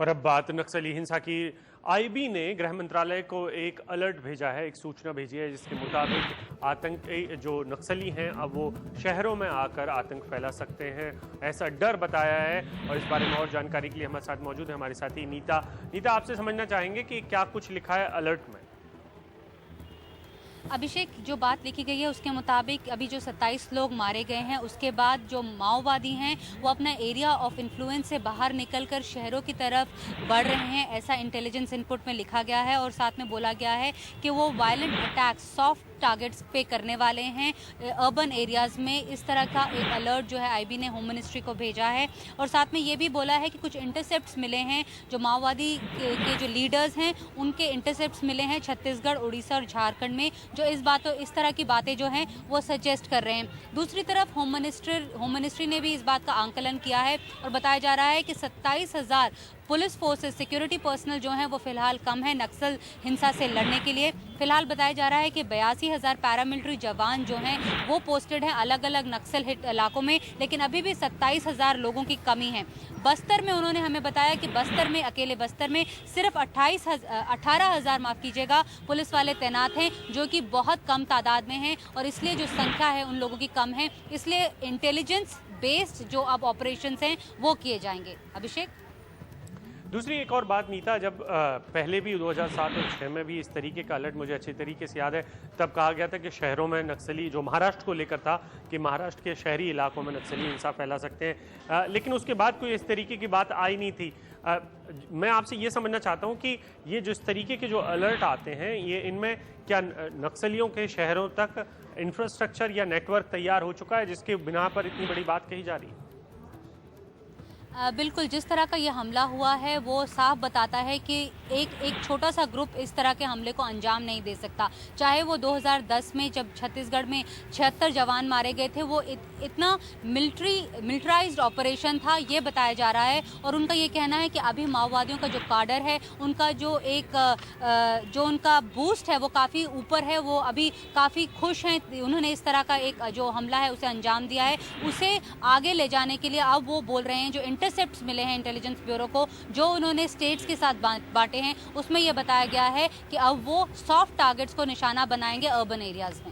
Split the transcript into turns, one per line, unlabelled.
और अब बात नक्सली हिंसा की। आईबी ने गृह मंत्रालय को एक अलर्ट भेजा है, एक सूचना भेजी है जिसके मुताबिक आतंकी जो नक्सली हैं अब वो शहरों में आकर आतंक फैला सकते हैं, ऐसा डर बताया है। और इस बारे में और जानकारी के लिए हमारे साथ मौजूद है हमारे साथी नीता, आपसे समझना चाहेंगे कि क्या कुछ लिखा है अलर्ट में।
अभिषेक, जो बात लिखी गई है उसके मुताबिक अभी जो 27 लोग मारे गए हैं उसके बाद जो माओवादी हैं वो अपना एरिया ऑफ इन्फ्लुएंस से बाहर निकलकर शहरों की तरफ बढ़ रहे हैं, ऐसा इंटेलिजेंस इनपुट में लिखा गया है। और साथ में बोला गया है कि वो वायलेंट अटैक्स सॉफ्ट टारगेट्स पे करने वाले हैं अर्बन एरियाज़ में। इस तरह का एक अलर्ट जो है आईबी ने होम मिनिस्ट्री को भेजा है। और साथ में ये भी बोला है कि कुछ इंटरसेप्ट्स मिले हैं, जो माओवादी के जो लीडर्स हैं उनके इंटरसेप्ट्स मिले हैं छत्तीसगढ़, उड़ीसा और झारखंड में, जो इस तरह की बातें जो हैं वो सजेस्ट कर रहे हैं। दूसरी तरफ होम मिनिस्ट्री ने भी इस बात का आंकलन किया है और बताया जा रहा है कि 27,000 पुलिस फोर्सेस, सिक्योरिटी पर्सनल जो हैं वो फिलहाल कम है नक्सल हिंसा से लड़ने के लिए। फिलहाल बताया जा रहा है कि 82,000 पैरामिलिट्री जवान जो हैं वो पोस्टेड हैं अलग अलग नक्सल हिट इलाकों में, लेकिन अभी भी 27,000 लोगों की कमी है। बस्तर में उन्होंने हमें बताया कि अकेले बस्तर में सिर्फ 18,000 माफ़ कीजिएगा पुलिस वाले तैनात हैं, जो कि बहुत कम तादाद में हैं। और इसलिए जो संख्या है उन लोगों की कम है, इसलिए इंटेलिजेंस बेस्ड जो अब ऑपरेशंस हैं वो किए जाएंगे। अभिषेक,
दूसरी एक और बात नीता, जब पहले भी 2007 और 2006 में भी इस तरीके का अलर्ट मुझे अच्छे तरीके से याद है, तब कहा गया था कि शहरों में नक्सली, जो महाराष्ट्र को लेकर था कि महाराष्ट्र के शहरी इलाकों में नक्सली हिंसा फैला सकते हैं, लेकिन उसके बाद कोई इस तरीके की बात आई नहीं थी। मैं आपसे ये समझना चाहता हूँ कि ये जो इस तरीके के जो अलर्ट आते हैं, ये इनमें क्या नक्सलियों के शहरों तक इंफ्रास्ट्रक्चर या नेटवर्क तैयार हो चुका है जिसके बिना पर इतनी बड़ी बात कही जा रही है?
बिल्कुल, जिस तरह का ये हमला हुआ है वो साफ बताता है कि एक छोटा सा ग्रुप इस तरह के हमले को अंजाम नहीं दे सकता। चाहे वो 2010 में जब छत्तीसगढ़ में 76 जवान मारे गए थे, वो इतना मिलिट्राइज्ड ऑपरेशन था ये बताया जा रहा है। और उनका ये कहना है कि अभी माओवादियों का जो काडर है, उनका जो उनका बूस्ट है वो काफ़ी ऊपर है, वो अभी काफ़ी खुश हैं। उन्होंने इस तरह का एक जो हमला है उसे अंजाम दिया है, उसे आगे ले जाने के लिए अब वो बोल रहे हैं जो इंटरसेप्ट्स मिले हैं इंटेलिजेंस ब्यूरो को, जो उन्होंने स्टेट्स के साथ बांटे हैं, उसमें यह बताया गया है कि अब वो सॉफ्ट टारगेट्स को निशाना बनाएंगे अर्बन एरियाज में।